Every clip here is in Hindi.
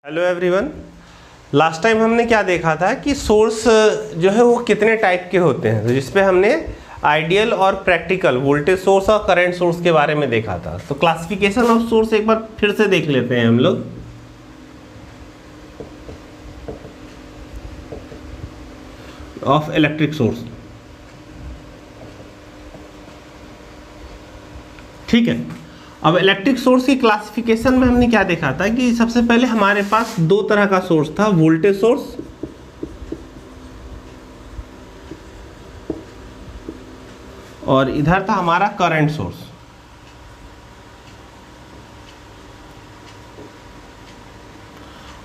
Hello everyone. लास्ट टाइम हमने क्या देखा था कि सोर्स जो है वो कितने टाइप के होते हैं, तो जिसपे हमने आइडियल और प्रैक्टिकल वोल्टेज सोर्स और करंट सोर्स के बारे में देखा था। तो क्लासिफिकेशन ऑफ सोर्स एक बार फिर से देख लेते हैं हम लोग। ऑफ इलेक्ट्रिक सोर्स, ठीक है। अब इलेक्ट्रिक सोर्स की क्लासिफिकेशन में हमने क्या देखा था कि सबसे पहले हमारे पास दो तरह का सोर्स था, वोल्टेज सोर्स और इधर था हमारा करंट सोर्स।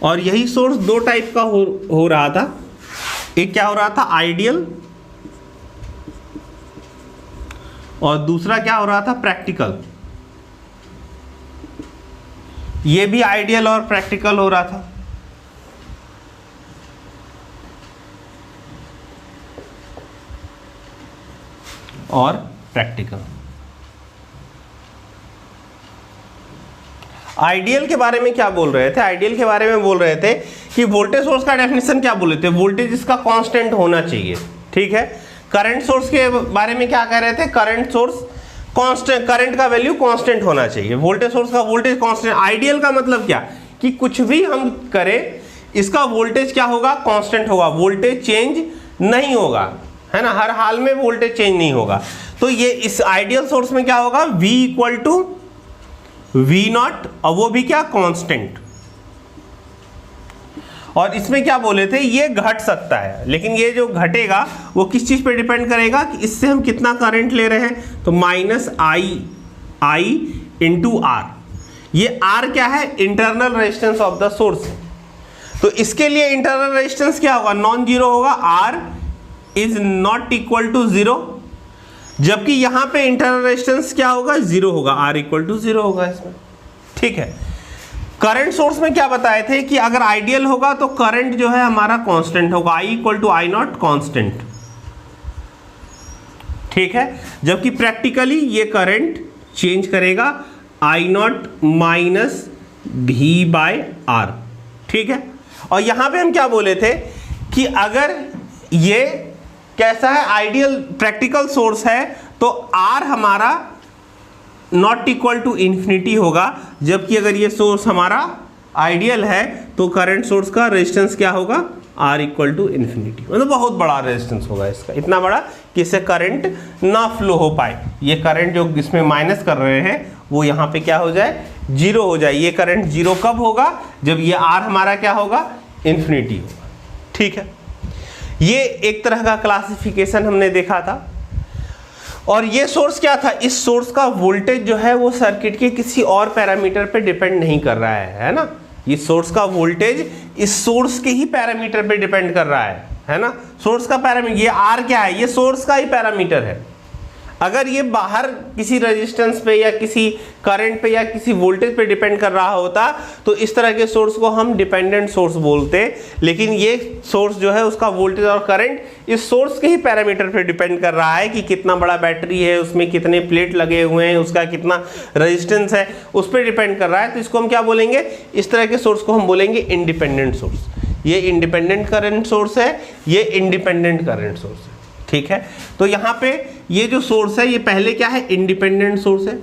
और यही सोर्स दो टाइप का हो रहा था। एक क्या हो रहा था, आइडियल, और दूसरा क्या हो रहा था, प्रैक्टिकल। ये भी आइडियल और प्रैक्टिकल हो रहा था। और प्रैक्टिकल। आइडियल के बारे में क्या बोल रहे थे? आइडियल के बारे में बोल रहे थे कि वोल्टेज सोर्स का डेफिनेशन क्या बोले थे, वोल्टेज इसका कांस्टेंट होना चाहिए, ठीक है। करंट सोर्स के बारे में क्या कह रहे थे, करंट सोर्स कांस्टेंट, करंट का वैल्यू कांस्टेंट होना चाहिए, वोल्टेज सोर्स का वोल्टेज कांस्टेंट। आइडियल का मतलब क्या कि कुछ भी हम करें इसका वोल्टेज क्या होगा, कांस्टेंट होगा, वोल्टेज चेंज नहीं होगा, है ना, हर हाल में वोल्टेज चेंज नहीं होगा। तो ये इस आइडियल सोर्स में क्या होगा, V equal to V naught, और वो भी क्या, कांस्टेंट। और इसमें क्या बोले थे, ये घट सकता है, लेकिन ये जो घटेगा वो किस चीज पे डिपेंड करेगा कि इससे हम कितना करंट ले रहे हैं। तो माइनस आई इंटू आर। ये आर क्या है, internal resistance of the source. तो इसके लिए इंटरनल रेजिस्टेंस क्या होगा, नॉन जीरो होगा, R is not equal to zero. जबकि यहां पे इंटरनल रेजिस्टेंस क्या होगा, जीरो होगा, आर इक्वल टू जीरो होगा इसमें, ठीक है। करंट सोर्स में क्या बताए थे कि अगर आइडियल होगा तो करंट जो है हमारा कांस्टेंट होगा, I equal to I naught constant, ठीक है। जबकि प्रैक्टिकली ये करंट चेंज करेगा, आई नॉट माइनस भी बाय आर, ठीक है। और यहां पे हम क्या बोले थे कि अगर ये कैसा है, आइडियल प्रैक्टिकल सोर्स है, तो आर हमारा नॉट इक्वल टू इन्फिनिटी होगा। जबकि अगर ये सोर्स हमारा आइडियल है तो करंट सोर्स का रेजिस्टेंस क्या होगा, आर इक्वल टू इन्फिनिटी, मतलब बहुत बड़ा रेजिस्टेंस होगा इसका, इतना बड़ा कि इससे करंट ना फ्लो हो पाए। ये करंट जो इसमें माइनस कर रहे हैं वो यहाँ पे क्या हो जाए, जीरो हो जाए। ये करंट जीरो कब होगा, जब ये आर हमारा क्या होगा, इन्फिनिटी होगा, ठीक है। ये एक तरह का क्लासिफिकेशन हमने देखा था। और ये सोर्स क्या था, इस सोर्स का वोल्टेज जो है वो सर्किट के किसी और पैरामीटर पे डिपेंड नहीं कर रहा है ना। ये सोर्स का वोल्टेज इस सोर्स के ही पैरामीटर पे डिपेंड कर रहा है ना। सोर्स का पैरामीटर, ये आर क्या है, ये सोर्स का ही पैरामीटर है। अगर ये बाहर किसी रेजिस्टेंस पे या किसी करंट पे या किसी वोल्टेज पे डिपेंड कर रहा होता तो इस तरह के सोर्स को हम डिपेंडेंट सोर्स बोलते। लेकिन ये सोर्स जो है उसका वोल्टेज और करंट इस सोर्स के ही पैरामीटर पे डिपेंड कर रहा है कि कितना बड़ा बैटरी है, उसमें कितने प्लेट लगे हुए हैं, उसका कितना रेजिस्टेंस है, उस पर डिपेंड कर रहा है। तो इसको हम क्या बोलेंगे, इस तरह के सोर्स को हम बोलेंगे इंडिपेंडेंट सोर्स। ये इंडिपेंडेंट करंट सोर्स है, ये इंडिपेंडेंट करंट सोर्स है, ठीक है। तो यहाँ पे ये जो सोर्स है ये पहले क्या है, इंडिपेंडेंट सोर्स है,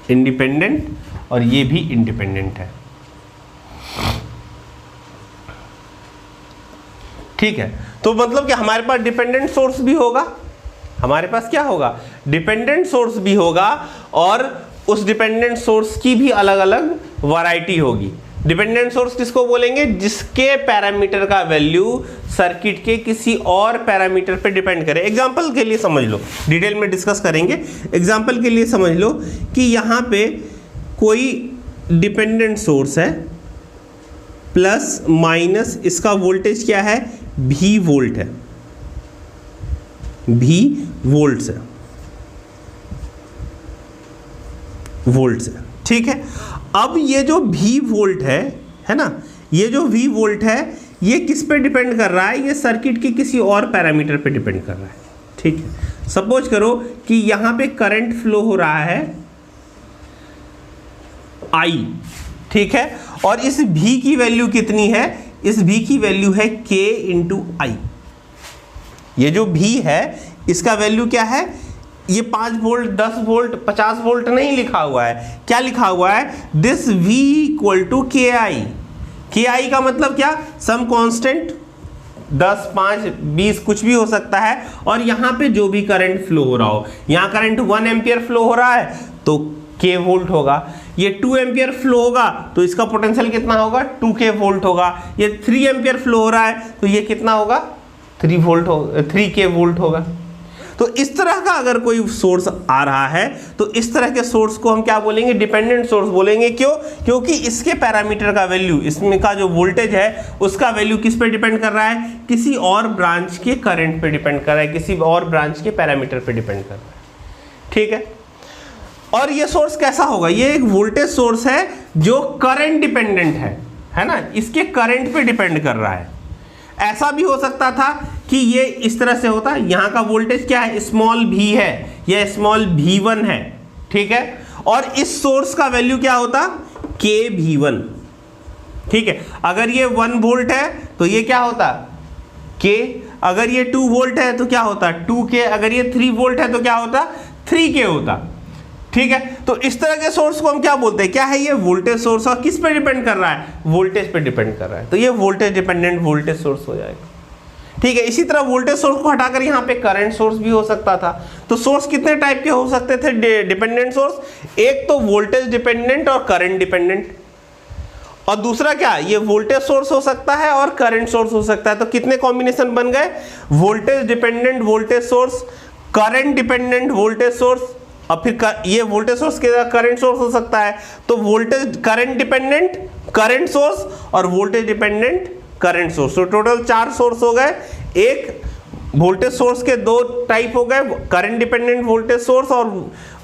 इंडिपेंडेंट, और ये भी इंडिपेंडेंट है, ठीक है। तो मतलब कि हमारे पास डिपेंडेंट सोर्स भी होगा, हमारे पास क्या होगा, डिपेंडेंट सोर्स भी होगा, और उस डिपेंडेंट सोर्स की भी अलग अलग वैरायटी होगी। डिपेंडेंट सोर्स किसको बोलेंगे, जिसके पैरामीटर का वैल्यू सर्किट के किसी और पैरामीटर पे डिपेंड करे। एग्जांपल के लिए समझ लो, डिटेल में डिस्कस करेंगे। एग्जांपल के लिए समझ लो कि यहाँ पे कोई डिपेंडेंट सोर्स है, प्लस माइनस इसका वोल्टेज क्या है, भी वोल्ट है, भी वोल्ट है, वोल्ट है, ठीक है। अब ये जो V वोल्ट है ना, ये जो V वोल्ट है ये किस पे डिपेंड कर रहा है, ये सर्किट के किसी और पैरामीटर पे डिपेंड कर रहा है, ठीक है। सपोज करो कि यहाँ पे करंट फ्लो हो रहा है आई, ठीक है। और इस V की वैल्यू कितनी है, इस V की वैल्यू है K इंटू आई। ये जो V है इसका वैल्यू क्या है, ये 5 वोल्ट 10 वोल्ट 50 वोल्ट नहीं लिखा हुआ है, क्या लिखा हुआ है, दिस V इक्वल टू के आई। के आई का मतलब क्या, सम कांस्टेंट 10 5 20 कुछ भी हो सकता है, और यहाँ पे जो भी करंट फ्लो हो रहा हो, यहाँ करंट 1 एम्पियर फ्लो हो रहा है तो K वोल्ट होगा, ये 2 एम्पियर फ्लो होगा तो इसका पोटेंशियल कितना होगा, 2K वोल्ट होगा, ये 3 एम्पियर फ्लो हो रहा है तो ये कितना होगा, 3K वोल्ट होगा। तो इस तरह का अगर कोई सोर्स आ रहा है तो इस तरह के सोर्स को हम क्या बोलेंगे, डिपेंडेंट सोर्स बोलेंगे। क्यों, क्योंकि इसके पैरामीटर का वैल्यू, इसमें का जो वोल्टेज है उसका वैल्यू किस पे डिपेंड कर रहा है, किसी और ब्रांच के करंट पे डिपेंड कर रहा है, किसी और ब्रांच के पैरामीटर पे डिपेंड कर रहा है, ठीक है। और ये सोर्स कैसा होगा, ये एक वोल्टेज सोर्स है जो करंट डिपेंडेंट है ना, इसके करंट पे डिपेंड कर रहा है। ऐसा भी हो सकता था कि ये इस तरह से होता, यहाँ का वोल्टेज क्या है, स्मॉल v है, यह स्मॉल v1 है, ठीक है, और इस सोर्स का वैल्यू क्या होता, k v1, ठीक है। अगर ये 1 वोल्ट है तो ये क्या होता, k, अगर ये 2 वोल्ट है तो क्या होता 2k, अगर ये 3 वोल्ट है तो क्या होता 3k होता, ठीक है। तो इस तरह के सोर्स को हम क्या बोलते हैं, क्या है ये वोल्टेज सोर्स, और किस पे डिपेंड कर रहा है, वोल्टेज पे डिपेंड कर रहा है, तो ये वोल्टेज डिपेंडेंट वोल्टेज सोर्स हो जाएगा, ठीक है। इसी तरह वोल्टेज सोर्स को हटाकर यहाँ पे करंट सोर्स भी हो सकता था। तो सोर्स कितने टाइप के हो सकते थे, डिपेंडेंट सोर्स, एक तो वोल्टेज डिपेंडेंट और करंट डिपेंडेंट, और दूसरा क्या, ये वोल्टेज सोर्स हो सकता है और करंट सोर्स हो सकता है। तो कितने कॉम्बिनेशन बन गए, voltage dependent voltage source, current dependent voltage source, और फिर ये वोल्टेज सोर्स के करंट सोर्स हो सकता है। तो voltage current dependent current source और वोल्टेज डिपेंडेंट करंट सोर्स, तो टोटल 4 सोर्स हो गए। एक वोल्टेज सोर्स के 2 टाइप हो गए, करंट डिपेंडेंट वोल्टेज सोर्स और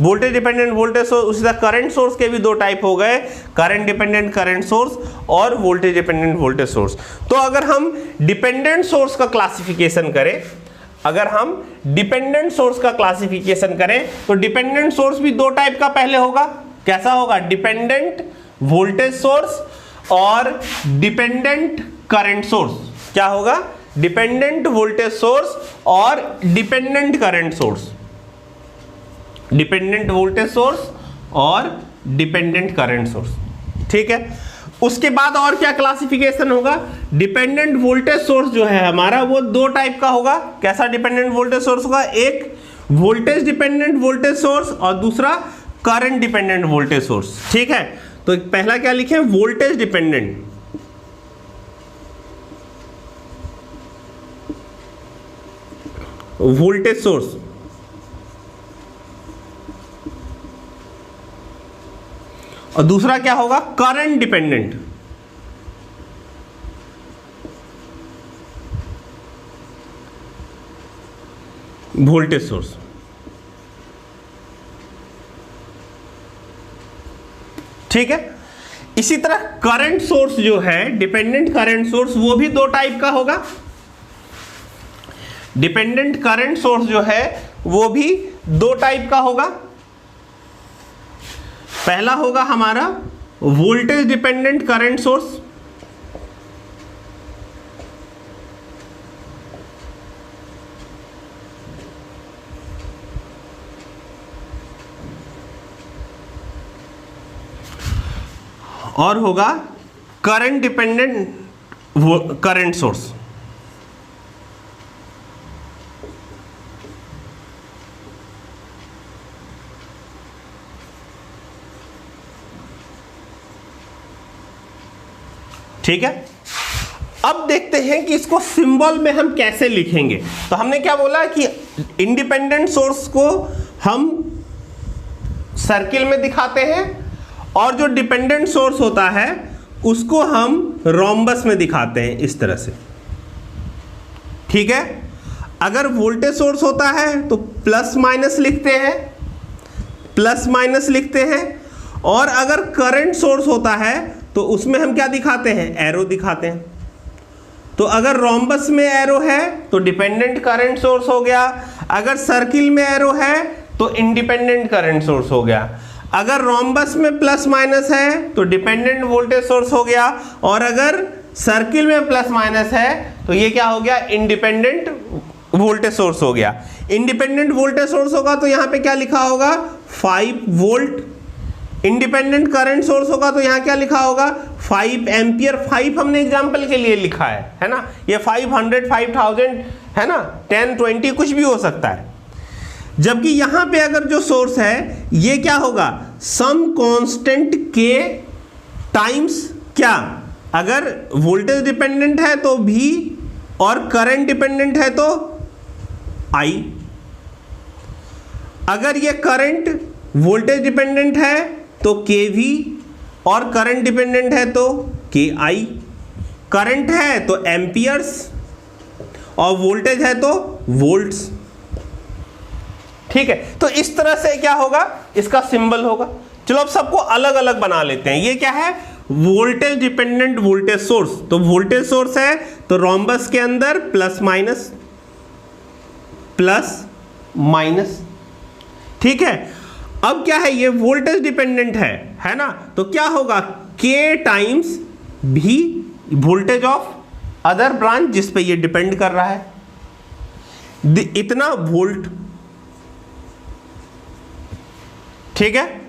वोल्टेज डिपेंडेंट वोल्टेज सोर्स। उसी तरह करंट सोर्स के भी 2 टाइप हो गए, करंट डिपेंडेंट करंट सोर्स और वोल्टेज डिपेंडेंट वोल्टेज सोर्स। तो अगर हम डिपेंडेंट सोर्स का क्लासिफिकेशन करें, अगर हम डिपेंडेंट सोर्स का क्लासिफिकेशन करें तो डिपेंडेंट सोर्स भी 2 टाइप का पहले होगा, कैसा होगा, डिपेंडेंट वोल्टेज सोर्स और डिपेंडेंट करंट सोर्स। क्या होगा, डिपेंडेंट वोल्टेज सोर्स और dependent current source, dependent voltage source और डिपेंडेंट करंट सोर्स, ठीक है। उसके बाद और क्या क्लासिफिकेशन होगा, डिपेंडेंट वोल्टेज सोर्स जो है हमारा वो 2 टाइप का होगा। कैसा डिपेंडेंट वोल्टेज सोर्स होगा, एक वोल्टेज डिपेंडेंट वोल्टेज सोर्स और दूसरा करंट डिपेंडेंट वोल्टेज सोर्स, ठीक है। तो पहला क्या लिखे, वोल्टेज डिपेंडेंट वोल्टेज सोर्स, और दूसरा क्या होगा, करंट डिपेंडेंट वोल्टेज सोर्स, ठीक है। इसी तरह करंट सोर्स जो है, डिपेंडेंट करंट सोर्स, वो भी 2 टाइप का होगा। डिपेंडेंट करंट सोर्स जो है वो भी 2 टाइप का होगा। पहला होगा हमारा वोल्टेज डिपेंडेंट करंट सोर्स, और होगा करंट डिपेंडेंट करंट सोर्स। ठीक है। अब देखते हैं कि इसको सिंबल में हम कैसे लिखेंगे। तो हमने क्या बोला कि इंडिपेंडेंट सोर्स को हम सर्किल में दिखाते हैं और जो डिपेंडेंट सोर्स होता है उसको हम रोम्बस में दिखाते हैं इस तरह से, ठीक है। अगर वोल्टेज सोर्स होता है तो प्लस माइनस लिखते हैं, प्लस माइनस लिखते हैं, और अगर करंट सोर्स होता है तो उसमें हम क्या दिखाते हैं, एरो दिखाते हैं। तो अगर रोम्बस में एरो है तो डिपेंडेंट करंट सोर्स हो गया, अगर सर्किल में एरो है तो इंडिपेंडेंट करंट सोर्स हो गया। अगर रोम्बस में प्लस माइनस है तो डिपेंडेंट वोल्टेज सोर्स हो गया, और अगर सर्किल में प्लस माइनस है तो ये क्या हो गया, इंडिपेंडेंट वोल्टेज सोर्स हो गया। इंडिपेंडेंट वोल्टेज सोर्स होगा तो यहाँ पे क्या लिखा होगा, 5 वोल्ट। इंडिपेंडेंट करंट सोर्स होगा तो यहाँ क्या लिखा होगा, 5 एम्पियर। 5 हमने एग्जांपल के लिए लिखा है ना, ये 500 5000 है ना, 10 20 कुछ भी हो सकता है। जबकि यहाँ पे अगर जो सोर्स है ये क्या होगा, सम कांस्टेंट के टाइम्स क्या, अगर वोल्टेज डिपेंडेंट है तो V और करंट डिपेंडेंट है तो I। अगर ये करंट वोल्टेज डिपेंडेंट है तो KV और करंट डिपेंडेंट है तो KI। करंट है तो एम्पियर्स और वोल्टेज है तो वोल्ट्स। ठीक है, तो इस तरह से क्या होगा, इसका सिंबल होगा। चलो अब सबको अलग अलग बना लेते हैं। ये क्या है, वोल्टेज डिपेंडेंट वोल्टेज सोर्स। तो वोल्टेज सोर्स है तो रोम्बस के अंदर प्लस माइनस प्लस माइनस। ठीक है, अब क्या है, ये वोल्टेज डिपेंडेंट है ना, तो क्या होगा, K टाइम्स भी वोल्टेज ऑफ अदर ब्रांच जिस पे ये डिपेंड कर रहा है, इतना वोल्ट। ठीक है,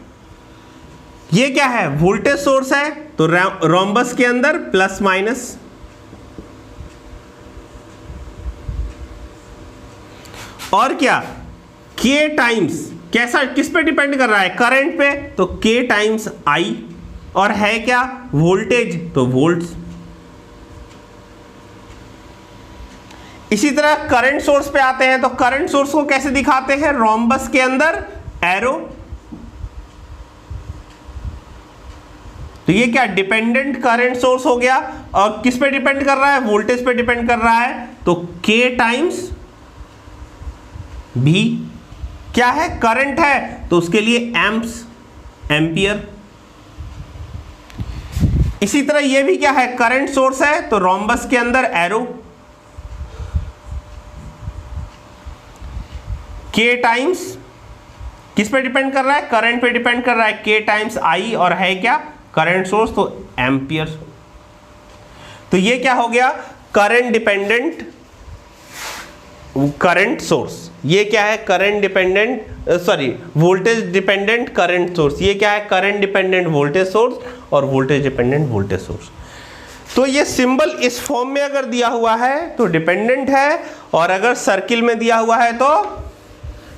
ये क्या है, वोल्टेज सोर्स है तो रोम्बस के अंदर प्लस माइनस, और क्या, K टाइम्स कैसा, किस पे डिपेंड कर रहा है, करंट पे, तो K टाइम्स I, और है क्या, वोल्टेज तो वोल्ट्स। इसी तरह करंट सोर्स पे आते हैं, तो करंट सोर्स को कैसे दिखाते हैं, रोम्बस के अंदर एरो। तो ये क्या, डिपेंडेंट करंट सोर्स हो गया, और किस पे डिपेंड कर रहा है, वोल्टेज पे डिपेंड कर रहा है, तो K टाइम्स भी क्या है, करंट है तो उसके लिए एम्प्स, एम्पियर। इसी तरह ये भी क्या है, करंट सोर्स है तो रोम्बस के अंदर एरो, K टाइम्स किस पे डिपेंड कर रहा है, करंट पे डिपेंड कर रहा है, K टाइम्स I, और है क्या, करंट सोर्स तो एम्पियर। तो ये क्या हो गया, करंट डिपेंडेंट करंट सोर्स। ये क्या है, current dependent voltage dependent current source. ये क्या है, करंट डिपेंडेंट वोल्टेज सोर्स और वोल्टेज डिपेंडेंट वोल्टेज सोर्स। तो ये सिंबल इस फॉर्म में अगर दिया हुआ है तो डिपेंडेंट है, और अगर सर्किल में दिया हुआ है तो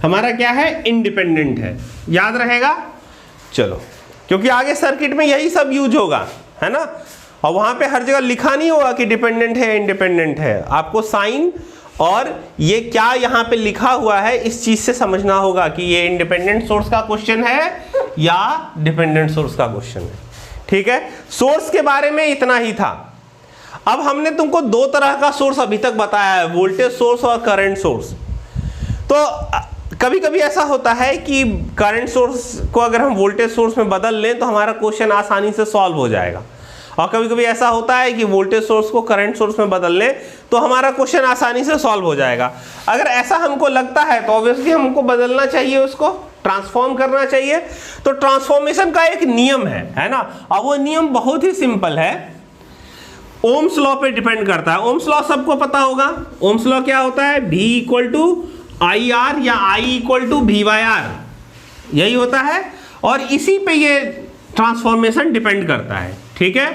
हमारा क्या है, इंडिपेंडेंट है। याद रहेगा, चलो, क्योंकि आगे सर्किट में यही सब यूज होगा, है ना, और वहां पे हर जगह लिखा नहीं होगा कि डिपेंडेंट है इंडिपेंडेंट है। आपको साइन और ये क्या यहाँ पे लिखा हुआ है इस चीज से समझना होगा कि ये इंडिपेंडेंट सोर्स का क्वेश्चन है या डिपेंडेंट सोर्स का क्वेश्चन है। ठीक है, सोर्स के बारे में इतना ही था। अब हमने तुमको दो तरह का सोर्स अभी तक बताया है, वोल्टेज सोर्स और करंट सोर्स। तो कभी कभी ऐसा होता है कि करंट सोर्स को अगर हम वोल्टेज सोर्स में बदल लें तो हमारा क्वेश्चन आसानी से सॉल्व हो जाएगा, और कभी कभी ऐसा होता है कि वोल्टेज सोर्स को करंट सोर्स में बदल लें तो हमारा क्वेश्चन आसानी से सॉल्व हो जाएगा। अगर ऐसा हमको लगता है तो ऑब्वियसली हमको बदलना चाहिए, उसको ट्रांसफॉर्म करना चाहिए। तो ट्रांसफॉर्मेशन का एक नियम है ना, और वो नियम बहुत ही सिंपल है, ओम्स लॉ पे डिपेंड करता है। ओम्स लॉ सबको पता होगा। ओम्स लॉ क्या होता है, V equal to I R या I equal to V by R, यही होता है, और इसी पे ये ट्रांसफॉर्मेशन डिपेंड करता है। ठीक है,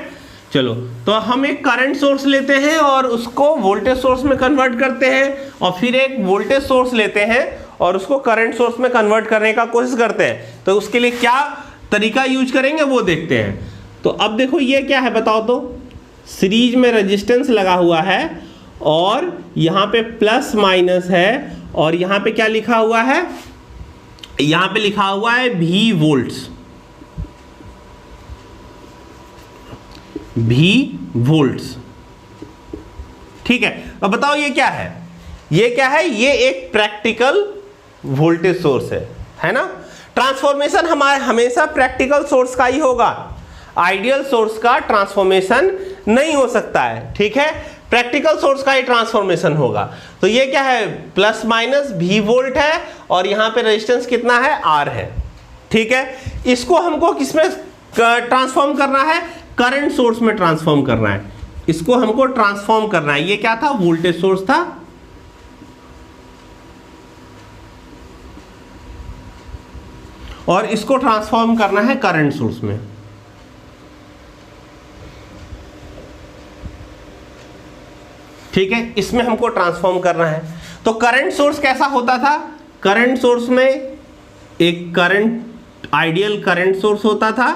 चलो, तो हम एक करंट सोर्स लेते हैं और उसको वोल्टेज सोर्स में कन्वर्ट करते हैं, और फिर एक वोल्टेज सोर्स लेते हैं और उसको करंट सोर्स में कन्वर्ट करने का कोशिश करते हैं। तो उसके लिए क्या तरीका यूज करेंगे वो देखते हैं। तो अब देखो ये क्या है बताओ तो, सीरीज में रेजिस्टेंस लगा हुआ है और यहाँ पे प्लस माइनस है, और यहाँ पे क्या लिखा हुआ है, यहाँ पे लिखा हुआ है V वोल्ट्स, V वोल्ट्स। ठीक है, अब बताओ ये क्या है, ये क्या है, ये एक प्रैक्टिकल वोल्टेज सोर्स है ना। ट्रांसफॉर्मेशन हमारे हमेशा प्रैक्टिकल सोर्स का ही होगा, आइडियल सोर्स का ट्रांसफॉर्मेशन नहीं हो सकता है। ठीक है, प्रैक्टिकल सोर्स का ही ट्रांसफॉर्मेशन होगा। तो ये क्या है, प्लस माइनस V वोल्ट है, और यहाँ पे रेजिस्टेंस कितना है, R है। ठीक है, इसको हमको किसमें ट्रांसफॉर्म करना है? करंट सोर्स में ट्रांसफॉर्म करना है। इसको हमको ट्रांसफॉर्म करना है। ये क्या था? वोल्टेज सोर्स था, और इसको ट्रांसफॉर्म करना है करंट सोर्स में। ठीक है, इसमें हमको ट्रांसफॉर्म करना है। तो करंट सोर्स कैसा होता था? करंट सोर्स में एक करंट, आइडियल करंट सोर्स होता था,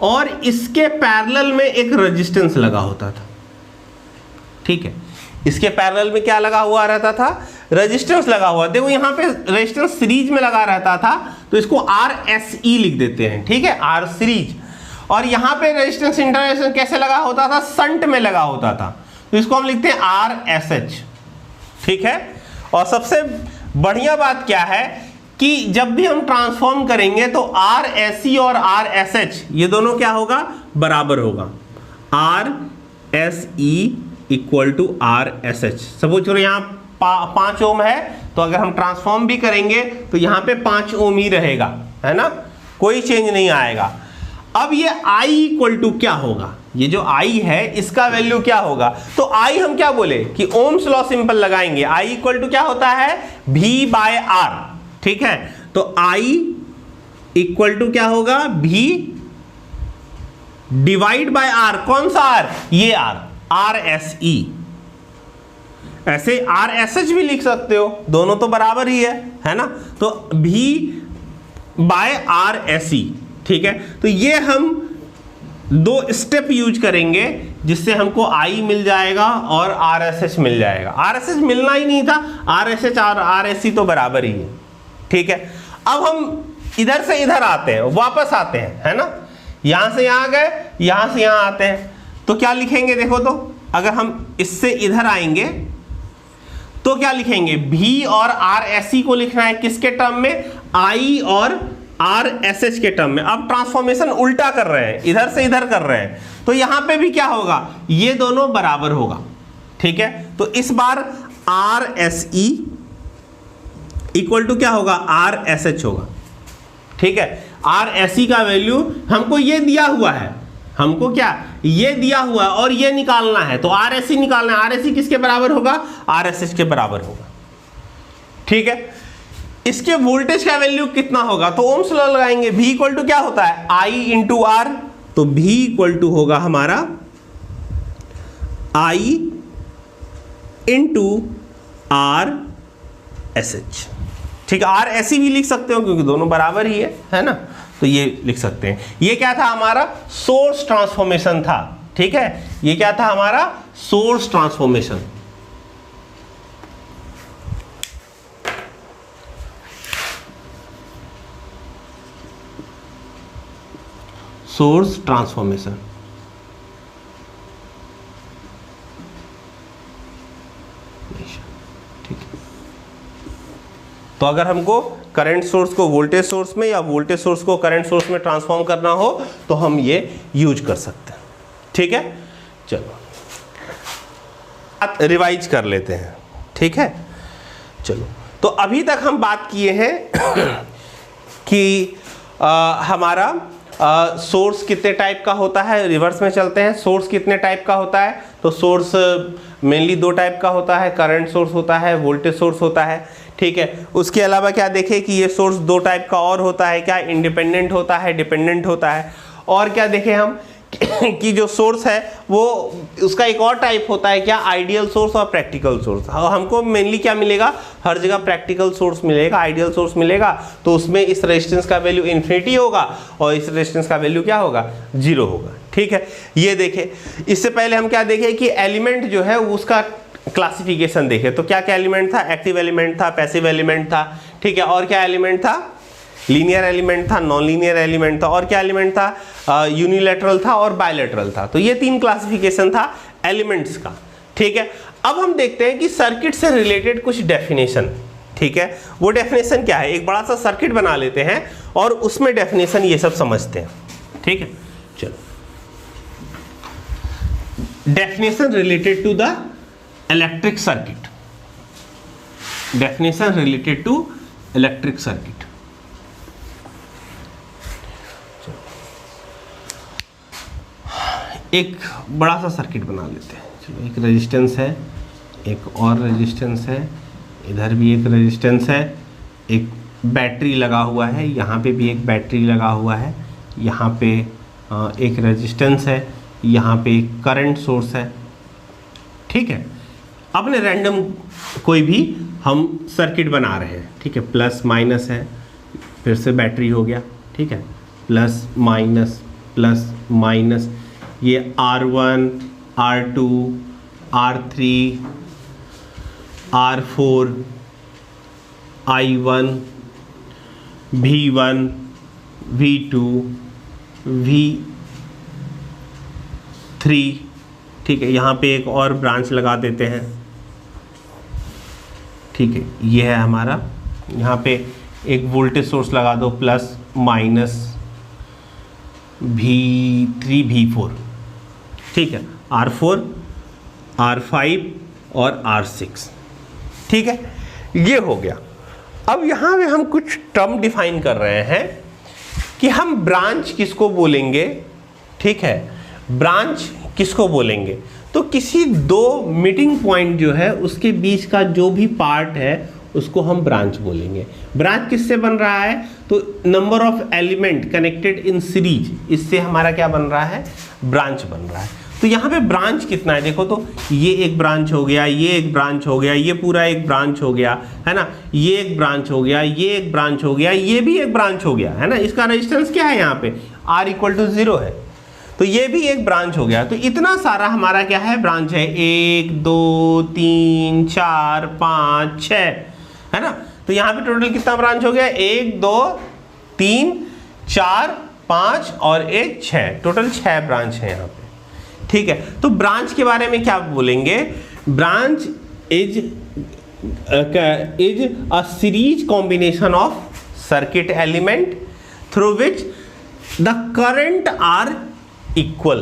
और इसके पैरेलल में एक रेजिस्टेंस लगा होता था। ठीक है, इसके पैरेलल में क्या लगा हुआ रहता था? रेजिस्टेंस लगा हुआ। देखो यहाँ पे रेजिस्टेंस सीरीज में लगा रहता था, तो इसको RSE लिख देते हैं। ठीक है, R सीरीज। और यहाँ पे रेजिस्टेंस इंटरनेशनल कैसे लगा होता था? संट में लगा होता था, तो इसको हम लिखते हैं RSH। ठीक है, और सबसे बढ़िया बात क्या है कि जब भी हम ट्रांसफॉर्म करेंगे तो RSE और RSH ये दोनों क्या होगा? बराबर होगा। RSE equal to RSH। Suppose करो यहाँ 5 ओम है, तो अगर हम ट्रांसफॉर्म भी करेंगे तो यहाँ पे 5 ओम ही रहेगा, है ना, कोई चेंज नहीं आएगा। अब ये I इक्वल टू क्या होगा? ये जो I है इसका वैल्यू क्या होगा? तो I हम क्या बोले कि ओम्स लॉ सिंपल लगाएंगे। I इक्वल टू क्या होता है? V by R। ठीक है, तो I इक्वल टू क्या होगा? V divide by R। कौन सा R? ये R, RSE। ऐसे RSH भी लिख सकते हो, दोनों तो बराबर ही है ना। तो V बाय RSE। ठीक है, तो ये हम 2 स्टेप यूज करेंगे जिससे हमको I मिल जाएगा और RSH मिल जाएगा। RSH मिलना ही नहीं था, RSH और RSE तो बराबर ही है। ठीक है, अब हम इधर से इधर आते हैं, वापस आते हैं, है ना, यहां से यहां गए, यहां से यहां आते हैं, तो क्या लिखेंगे? देखो, तो अगर हम इससे इधर आएंगे तो क्या लिखेंगे? V और RSE को लिखना है किसके टर्म में? I और RSH के टर्म में। अब ट्रांसफॉर्मेशन उल्टा कर रहे हैं, इधर से इधर कर रहे हैं, तो यहां पे भी क्या होगा? ये दोनों बराबर होगा। ठीक है, तो इस बार RSE इक्वल टू क्या होगा? RSH होगा। ठीक है, RSE का वैल्यू हमको ये दिया हुआ है, हमको क्या ये दिया हुआ है, और ये निकालना है, तो RSE निकालना है। RSE किसके बराबर होगा? RSH के बराबर होगा। ठीक है, इसके वोल्टेज का वैल्यू कितना होगा? तो ओम्स लॉ लगाएंगे। V इक्वल टू क्या होता है? I into R। तो V इक्वल टू होगा हमारा I इंटू RSH। ठीक है, RSE भी लिख सकते हो क्योंकि दोनों बराबर ही है ना, तो ये लिख सकते हैं। ये क्या था? हमारा सोर्स ट्रांसफॉर्मेशन था। ठीक है, ये क्या था? हमारा सोर्स ट्रांसफॉर्मेशन। Source transformation. ठीक है, तो अगर हमको करंट सोर्स को वोल्टेज सोर्स में या वोल्टेज सोर्स को करंट सोर्स में ट्रांसफॉर्म करना हो तो हम ये यूज कर सकते हैं। ठीक है, चलो रिवाइज कर लेते हैं। ठीक है, चलो, तो अभी तक हम बात किए हैं कि हमारा सोर्स कितने टाइप का होता है। रिवर्स में चलते हैं, सोर्स कितने टाइप का होता है? तो सोर्स मेनली 2 टाइप का होता है, करंट सोर्स होता है, वोल्टेज सोर्स होता है। ठीक है, उसके अलावा क्या देखें कि ये सोर्स 2 टाइप का और होता है, क्या? इंडिपेंडेंट होता है, डिपेंडेंट होता है। और क्या देखें हम कि जो सोर्स है वो उसका एक और टाइप होता है, क्या? आइडियल सोर्स और प्रैक्टिकल सोर्स। हमको मेनली क्या मिलेगा? हर जगह प्रैक्टिकल सोर्स मिलेगा, आइडियल सोर्स मिलेगा, तो उसमें इस रेजिस्टेंस का वैल्यू इन्फिनिटी होगा और इस रेजिस्टेंस का वैल्यू क्या होगा? 0 होगा। ठीक है, ये देखें। इससे पहले हम क्या देखें कि एलिमेंट जो है उसका क्लासिफिकेशन देखें, तो क्या क्या एलिमेंट था? एक्टिव एलिमेंट था, पैसिव एलिमेंट था। ठीक है, और क्या एलिमेंट था? लीनियर एलिमेंट था, नॉन लीनियर एलिमेंट था, और क्या एलिमेंट था? यूनिलैटरल था और बायलैटरल था। तो ये 3 क्लासिफिकेशन था एलिमेंट्स का। ठीक है, अब हम देखते हैं कि सर्किट से रिलेटेड कुछ डेफिनेशन। ठीक है, वो डेफिनेशन क्या है? एक बड़ा सा सर्किट बना लेते हैं और उसमें डेफिनेशन ये सब समझते हैं। ठीक है, चलो, definition related to the electric circuit. Definition related to electric circuit. एक बड़ा सा सर्किट बना लेते हैं। चलो, एक रेजिस्टेंस है, एक और रेजिस्टेंस है, इधर भी एक रेजिस्टेंस है, एक बैटरी लगा हुआ है, यहाँ पे भी एक बैटरी लगा हुआ है, यहाँ पे एक रेजिस्टेंस है, यहाँ पे एक करंट सोर्स है। ठीक है, अपने रैंडम कोई भी हम सर्किट बना रहे हैं। ठीक है, प्लस माइनस है, फिर से बैटरी हो गया। ठीक है, प्लस माइनस, ये R1, R2, R3, R4, I1, V1, V2, V3। ठीक है, यहाँ पे एक और ब्रांच लगा देते हैं। ठीक है, ये है हमारा, यहाँ पे एक वोल्टेज सोर्स लगा दो, प्लस माइनस V3, V4। ठीक है, R4, R5 और R6। ठीक है, ये हो गया। अब यहाँ पे हम कुछ टर्म डिफाइन कर रहे हैं कि हम ब्रांच किसको बोलेंगे। ठीक है, ब्रांच किसको बोलेंगे, तो किसी दो मीटिंग पॉइंट जो है उसके बीच का जो भी पार्ट है उसको हम ब्रांच बोलेंगे। ब्रांच किससे बन रहा है, तो number of element connected in series, इससे हमारा क्या बन रहा है, ब्रांच बन रहा है। तो यहाँ पे ब्रांच कितना है, देखो तो ये एक ब्रांच हो गया, ये एक ब्रांच हो गया, ये पूरा एक ब्रांच हो गया, है ना, ये एक ब्रांच हो गया, ये एक ब्रांच हो गया, ये भी एक ब्रांच हो गया, है ना। इसका रेजिस्टेंस क्या है, यहाँ पे R = 0 है, तो ये भी एक ब्रांच हो गया। तो इतना सारा हमारा क्या है, ब्रांच है, 1 2 3 4 5 6, है ना। तो यहाँ पे टोटल कितना ब्रांच हो गया, 1 2 3 4 5 और 1 6, टोटल 6 ब्रांच है यहाँ पे। ठीक है, तो ब्रांच के बारे में क्या बोलेंगे, branch is a series combination of circuit element through which the current are equal.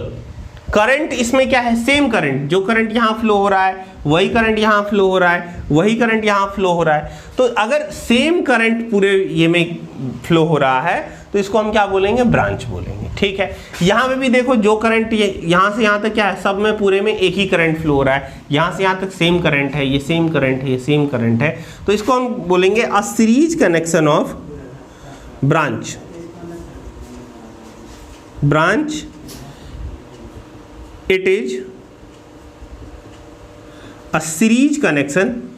Current इसमें क्या है, सेम करंट, जो करंट यहाँ फ्लो हो रहा है वही करंट यहाँ फ्लो हो रहा है, वही करंट यहाँ फ्लो हो रहा है। तो अगर सेम करंट पूरे ये में फ्लो हो रहा है तो इसको हम क्या बोलेंगे, ब्रांच बोलेंगे। ठीक है, यहाँ पे भी देखो जो करंट यहाँ से यहाँ तक क्या है, सब में पूरे में एक ही करंट फ्लो हो रहा है, यहाँ से यहाँ तक सेम करंट है, ये सेम करंट है, ये सेम करंट है, तो इसको हम बोलेंगे a series connection of branch. Branch it is a series connection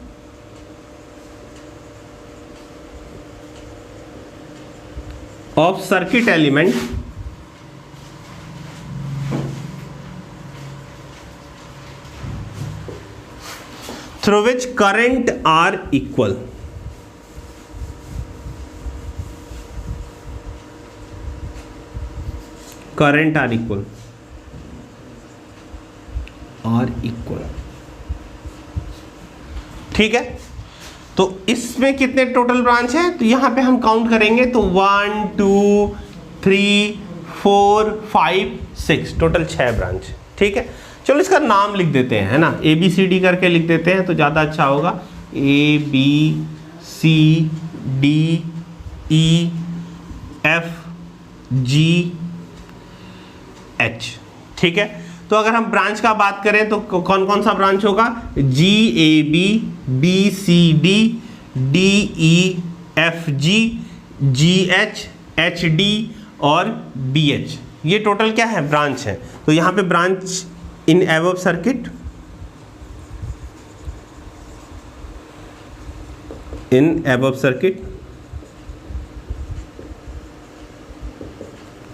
of circuit element through which current are equal. Current are equal. ठीक है, तो इसमें कितने टोटल ब्रांच हैं, तो यहां पे हम काउंट करेंगे तो 1 2 3 4 5 6, टोटल 6 ब्रांच। ठीक है, चलो इसका नाम लिख देते हैं, है ना, ABCD करके लिख देते हैं तो ज़्यादा अच्छा होगा। ABCDEFGH। ठीक है, तो अगर हम ब्रांच का बात करें तो कौन कौन सा ब्रांच होगा, GAB BCD DEFG GH HD और BH, ये टोटल क्या है, ब्रांच है। तो यहाँ पे ब्रांच इन एबव सर्किट, इन एबव सर्किट।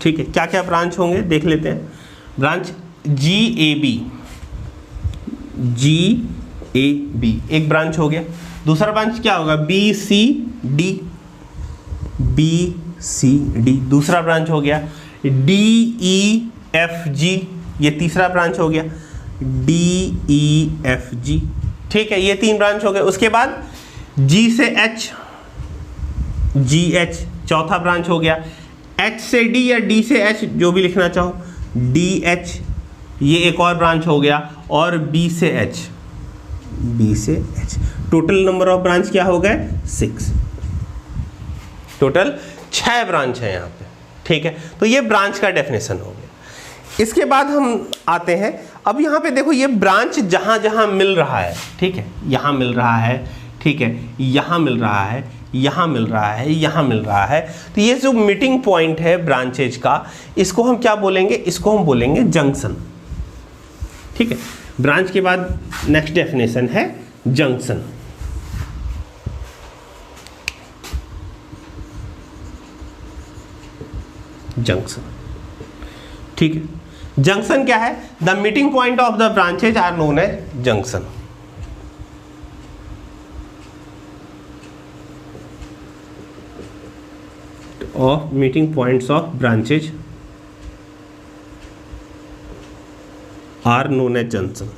ठीक है, क्या क्या ब्रांच होंगे देख लेते हैं। ब्रांच GAB एक ब्रांच हो गया। दूसरा ब्रांच क्या होगा, BCD दूसरा ब्रांच हो गया। DEFG ये तीसरा ब्रांच हो गया, DEFG। ठीक है, ये 3 ब्रांच हो गए। उसके बाद G से H GH चौथा ब्रांच हो गया। H से D या D से H जो भी लिखना चाहो, DH ये एक और ब्रांच हो गया, और B से H total number of branch क्या हो गए, 6। टोटल 6 ब्रांच है यहाँ पे। ठीक है, तो ये ब्रांच का डेफिनेशन हो गया। इसके बाद हम आते हैं, अब यहाँ पे देखो ये ब्रांच जहाँ जहाँ मिल रहा है, ठीक है, यहाँ मिल रहा है, ठीक है, यहाँ मिल रहा है, यहाँ मिल रहा है, यहाँ मिल रहा है, तो ये जो मीटिंग पॉइंट है ब्रांचेज का, इसको हम क्या बोलेंगे, इसको हम बोलेंगे जंक्शन। ठीक है, ब्रांच के बाद नेक्स्ट डेफिनेशन है जंक्शन। जंक्शन, ठीक है, जंक्शन क्या है, the meeting point of the branches are known as junction. Of meeting points of branches are known as junction.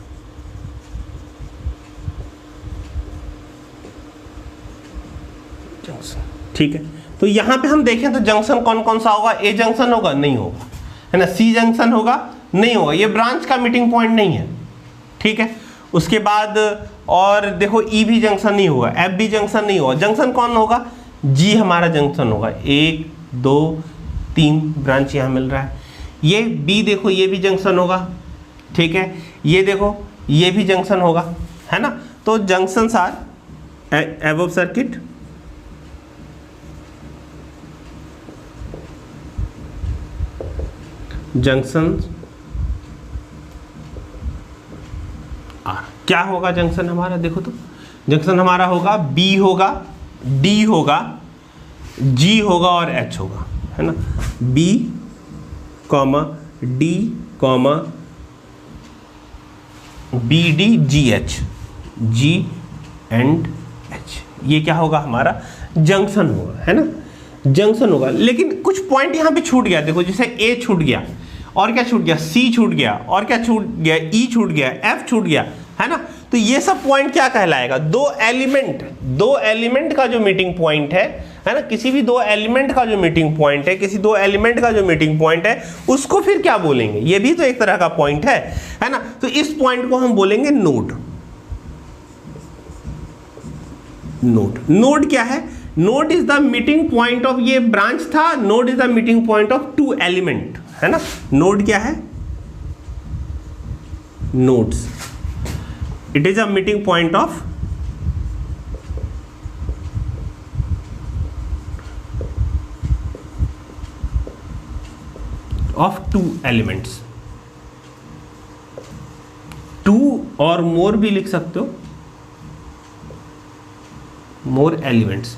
ठीक है, तो यहां पे हम देखें तो जंक्शन कौन कौन सा होगा, ए जंक्शन होगा, नहीं होगा, है ना, सी जंक्शन होगा, नहीं होगा, ये ब्रांच का मीटिंग पॉइंट नहीं है। ठीक है, उसके बाद और देखो ई भी जंक्शन नहीं होगा, एफ भी जंक्शन नहीं होगा, जंक्शन कौन होगा, जी हमारा जंक्शन होगा, 1 2 3 ब्रांच यहाँ मिल रहा है। ये बी देखो, ये भी जंक्शन होगा, ठीक है, ये देखो ये भी जंक्शन होगा, है ना, तो junctions are above circuit junction are. क्या होगा जंक्शन हमारा, देखो तो जंक्शन हमारा होगा बी होगा, डी होगा, जी होगा और एच होगा, है ना, B comma D comma B D G H, G and H, ये क्या होगा हमारा जंक्शन होगा, है ना, जंक्शन होगा। लेकिन कुछ पॉइंट यहाँ पे छूट गया, देखो जैसे ए छूट गया, और क्या छूट गया, सी छूट गया, और क्या छूट गया, ई छूट गया, एफ छूट गया, है ना, तो ये सब पॉइंट क्या कहलाएगा, दो एलिमेंट का जो मीटिंग पॉइंट है ना, किसी भी दो एलिमेंट का जो मीटिंग पॉइंट है, किसी दो एलिमेंट का जो मीटिंग पॉइंट है, उसको फिर क्या बोलेंगे, ये भी तो एक तरह का पॉइंट है ना, तो इस पॉइंट को हम बोलेंगे नोड। नोड क्या है, node is the meeting point of, ये ब्रांच था, node is the meeting point of two element, है ना, नोड क्या है, nodes, it is a meeting point of two elements, two और मोर भी लिख सकते हो, मोर एलिमेंट्स,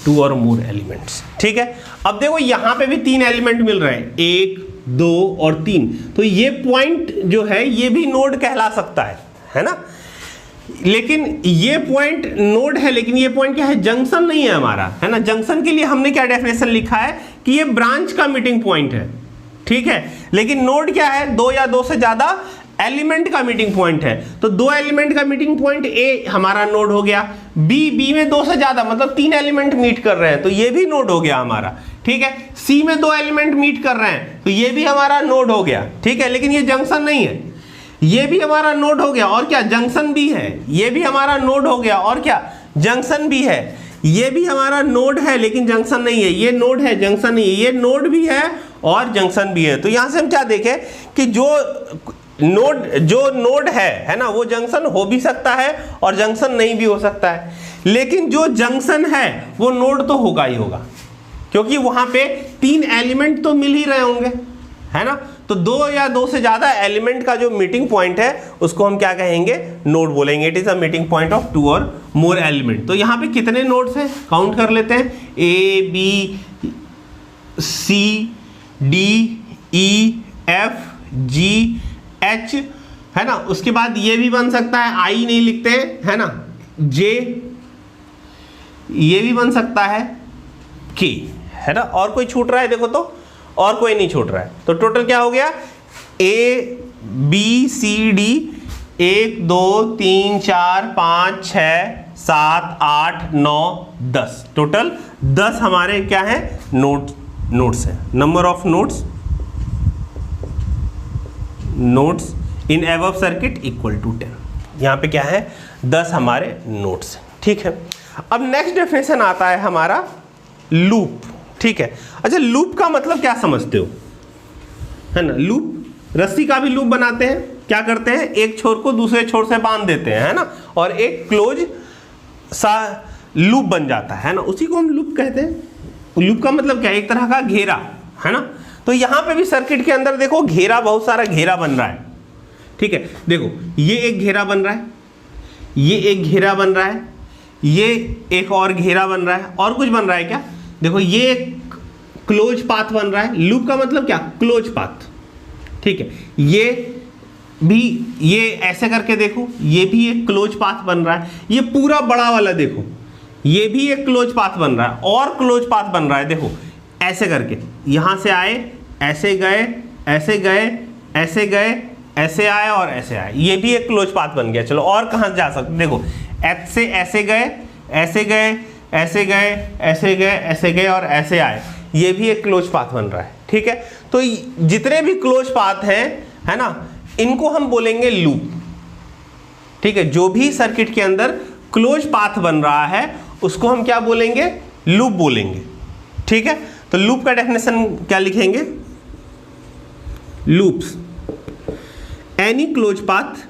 टू और मोर एलिमेंट्स। ठीक है, अब देखो यहां पे भी 3 एलिमेंट मिल रहे हैं, 1 2 और 3, तो ये पॉइंट जो है ये भी नोड कहला सकता है ना, लेकिन ये पॉइंट नोड है, लेकिन ये पॉइंट क्या है, जंक्शन नहीं है हमारा, है ना, जंक्शन के लिए हमने क्या डेफिनेशन लिखा है कि ये ब्रांच का मीटिंग पॉइंट है, ठीक है, लेकिन नोड क्या है, 2 या 2 से ज्यादा एलिमेंट का मीटिंग पॉइंट है, तो 2 एलिमेंट का मीटिंग पॉइंट ए हमारा नोड हो गया, बी में 2 से ज्यादा मतलब 3 एलिमेंट मीट कर रहे हैं, तो ये भी नोड हो गया हमारा, ठीक है, सी में 2 एलिमेंट मीट कर रहे हैं, तो ये भी हमारा नोड हो गया, ठीक है, लेकिन ये जंक्शन नहीं है, ये भी हमारा नोड हो गया, और क्या जंक्शन भी है, ये भी हमारा नोड हो गया, और क्या जंक्शन भी है, ये भी हमारा नोड है लेकिन जंक्शन नहीं है, ये नोड है जंक्शन नहीं है, ये नोड भी है और जंक्शन भी है। तो यहां से हम क्या देखें कि जो नोड है ना, वो जंक्शन हो भी सकता है और जंक्शन नहीं भी हो सकता है, लेकिन जो जंक्शन है वो नोड तो होगा ही होगा, क्योंकि वहां पे 3 एलिमेंट तो मिल ही रहे होंगे, है ना, तो 2 या 2 से ज्यादा एलिमेंट का जो मीटिंग पॉइंट है उसको हम क्या कहेंगे, नोड बोलेंगे, it is a meeting point of 2 और मोर एलिमेंट। तो यहाँ पे कितने नोड्स हैं, काउंट कर लेते हैं, A B C D E F G H, है ना, उसके बाद ये भी बन सकता है, आई नहीं लिखते हैं, है ना, जे, ये भी बन सकता है, के, है ना, और कोई छूट रहा है, देखो तो और कोई नहीं छूट रहा है, तो टोटल क्या हो गया, ए बी सी डी 1 2 3 4 5 6 7 8 9 10, टोटल 10 हमारे क्या है, नोड्स है, number of nodes in above circuit equal to 10, यहाँ पे क्या है, 10 हमारे नोड्स, ठीक है। अब नेक्स्ट डेफिनेशन आता है हमारा लूप, ठीक है। अच्छा, लूप का मतलब क्या समझते हो, है ना? लूप, रस्सी का भी लूप बनाते हैं, क्या करते हैं, एक छोर को दूसरे छोर से बांध देते हैं, है ना, और एक क्लोज सा लूप बन जाता है ना, उसी को हम लूप कहते हैं। लूप का मतलब क्या है, एक तरह का घेरा, है ना। तो यहां पे भी सर्किट के अंदर देखो घेरा, बहुत सारा घेरा बन रहा है, ठीक है। देखो ये एक घेरा बन रहा है, ये एक घेरा बन रहा है, ये एक और घेरा बन रहा है, और कुछ बन रहा है क्या, देखो ये एक क्लोज पाथ बन रहा है। लूप का मतलब क्या, क्लोज पाथ, ठीक है। ये भी, ये ऐसे करके देखो, ये भी एक क्लोज पाथ बन रहा है। ये पूरा बड़ा वाला देखो, ये भी एक क्लोज पाथ बन रहा है, और क्लोज पाथ बन रहा है, देखो ऐसे करके, यहां से आए, ऐसे गए, ऐसे गए, ऐसे गए, ऐसे आए और ऐसे आए, ये भी एक क्लोज पाथ बन गया। चलो और कहां जा सकते, देखो एच से ऐसे गए, ऐसे गए, ऐसे गए, ऐसे गए, ऐसे गए और ऐसे आए, ये भी एक क्लोज पाथ बन रहा है, ठीक है। तो जितने भी क्लोज पाथ हैं, है ना, इनको हम बोलेंगे लूप, ठीक है। जो भी सर्किट के अंदर क्लोज पाथ बन रहा है उसको हम क्या बोलेंगे, लूप बोलेंगे, ठीक है। तो लूप का डेफिनेशन क्या लिखेंगे, loops, any close path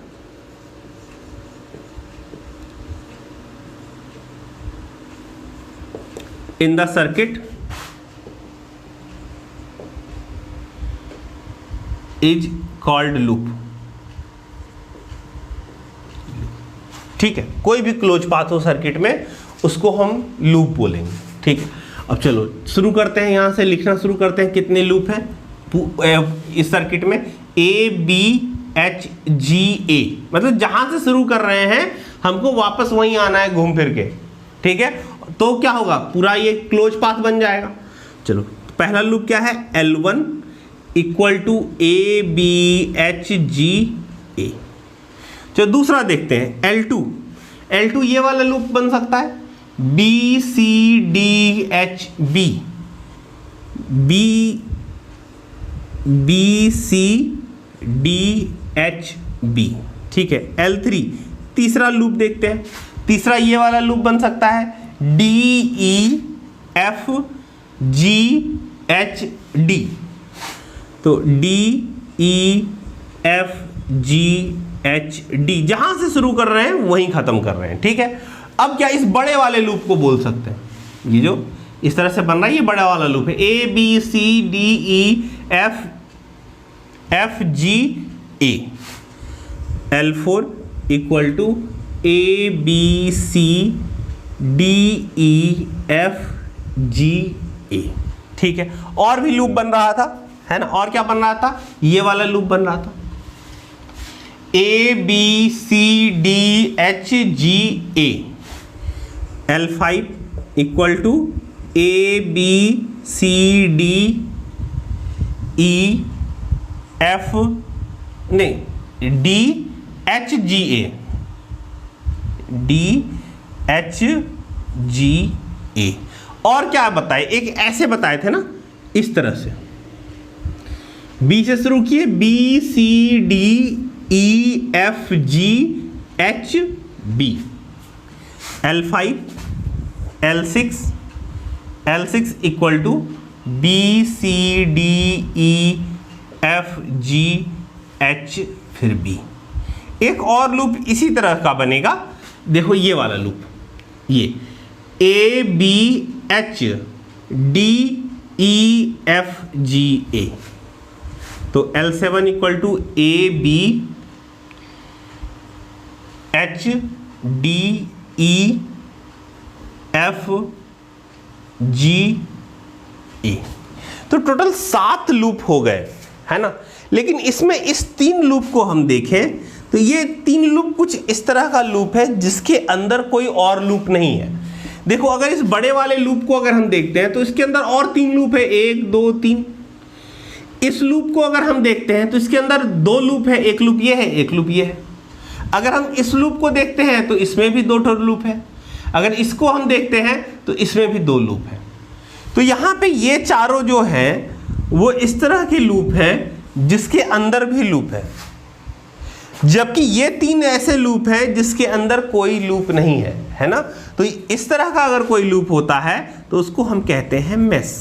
in the circuit is called loop, ठीक है। कोई भी क्लोज पाथ हो सर्किट में उसको हम लूप बोलेंगे, ठीक है। अब चलो शुरू करते हैं, यहां से लिखना शुरू करते हैं। कितने लूप हैं इस सर्किट में, ए बी एच जी ए, मतलब जहां से शुरू कर रहे हैं हमको वापस वहीं आना है घूम फिर के, ठीक है। तो क्या होगा, पूरा ये क्लोज पाथ बन जाएगा। चलो पहला लूप क्या है, L1 equal to A B H G A. चलो दूसरा देखते हैं, L2 ये वाला लूप बन सकता है, B C D H B, B C D H B, ठीक है। L3 तीसरा लूप देखते हैं, तीसरा ये वाला लूप बन सकता है, D E F G H D. तो D E F G H D, जहां से शुरू कर रहे हैं वहीं खत्म कर रहे हैं, ठीक है। अब क्या इस बड़े वाले लूप को बोल सकते हैं, ये जो इस तरह से बन रहा है ये बड़ा वाला लूप है, A B C D E F G A. L4 equal to A B C D E F G A, ठीक है। और भी लूप बन रहा था, है ना, और क्या बन रहा था, ये वाला लूप बन रहा था, A B C D H G A. L5 equal to A B C D E F, नहीं, D H G A, D H G A. और क्या बताए, एक ऐसे बताए थे ना, इस तरह से बी से शुरू किए, B C D E F G H B. L5 L6 equal to B C D E F G H फिर बी। एक और लूप इसी तरह का बनेगा, देखो ये वाला लूप, ये A B H D E F G A. तो L7 equal to A B H D E F G A. तो टोटल 7 लूप हो गए, है ना। लेकिन इसमें इस 3 लूप को हम देखें तो ये 3 लूप कुछ इस तरह का लूप है जिसके अंदर कोई और लूप नहीं है। देखो अगर इस बड़े वाले लूप को अगर हम देखते हैं तो इसके अंदर और 3 लूप है, 1 2 3। इस लूप को अगर हम देखते हैं तो इसके अंदर 2 लूप है, एक लूप ये है, एक लूप ये है। अगर हम इस लूप को देखते हैं तो इसमें भी 2 लूप है, अगर इसको हम देखते हैं तो इसमें भी 2 लूप है। तो यहाँ पे ये चारों जो हैं वो इस तरह के लूप हैं जिसके अंदर भी लूप है, जबकि ये 3 ऐसे लूप हैं जिसके अंदर कोई लूप नहीं है ना। तो इस तरह का अगर कोई लूप होता है तो उसको हम कहते हैं मेश।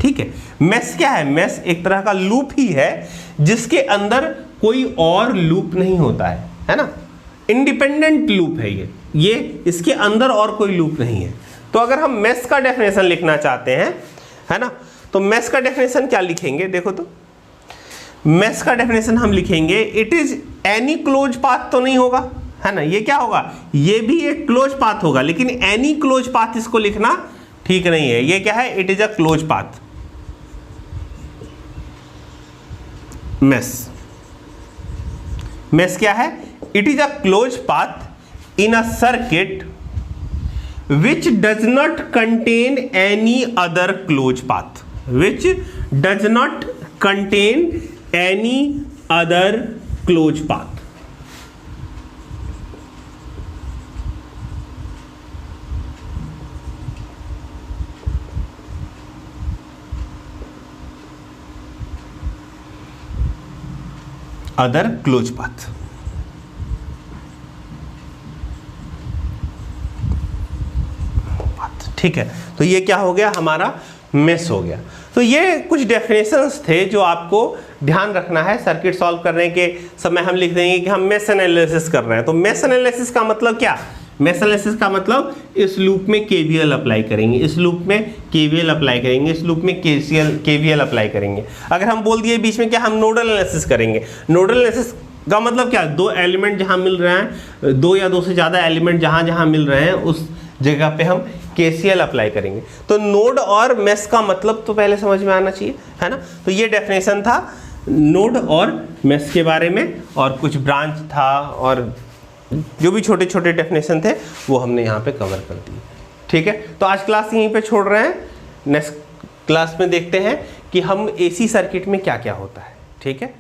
ठीक है। मेश क्या है? मेश एक तरह का लूप ही है जिसके अंदर कोई और लूप नहीं होता है ना, इंडिपेंडेंट लूप है ये इसके अंदर और कोई लूप नहीं है। तो अगर हम मेश का डेफिनेशन लिखना चाहते हैं, है ना, तो मेश का डेफिनेशन क्या लिखेंगे? देखो तो मेश का डेफिनेशन हम लिखेंगे it is any close path तो नहीं होगा, है ना, ये क्या होगा? ये भी एक क्लोज पाथ होगा, लेकिन एनी क्लोज पाथ इसको लिखना ठीक नहीं है। ये क्या है? It is a close path. Mesh क्या है? It is a close path in a circuit which does not contain any other closed path, which does not contain any other closed path. other closed path. ठीक है, तो ये क्या हो गया? हमारा मेश हो गया। तो ये कुछ डेफिनेशंस थे जो आपको ध्यान रखना है। सर्किट सॉल्व करने के समय हम लिख देंगे कि हम मेश एनालिसिस कर रहे हैं। तो मेश एनालिसिस का मतलब क्या? मेश एनालिसिस का मतलब इस लूप में केवीएल अप्लाई करेंगे, इस लूप में केवीएल अप्लाई करेंगे, इस लूप में केवीएल अप्लाई करेंगे। अगर हम बोल दिए बीच में क्या, हम नोडल एनालिसिस करेंगे। नोडल एनालिसिस का मतलब क्या? दो एलिमेंट जहाँ मिल रहे हैं, दो या दो से ज़्यादा एलिमेंट जहाँ जहाँ मिल रहे हैं उस जगह पे हम केसीएल अप्लाई करेंगे। तो नोड और मेश का मतलब तो पहले समझ में आना चाहिए, है ना। तो ये डेफिनेशन था नोड और मेश के बारे में, और कुछ ब्रांच था और जो भी छोटे छोटे डेफिनेशन थे वो हमने यहाँ पे कवर कर दिए। ठीक है, तो आज क्लास यहीं पे छोड़ रहे हैं। नेक्स्ट क्लास में देखते हैं कि हम एसी सर्किट में क्या क्या होता है। ठीक है।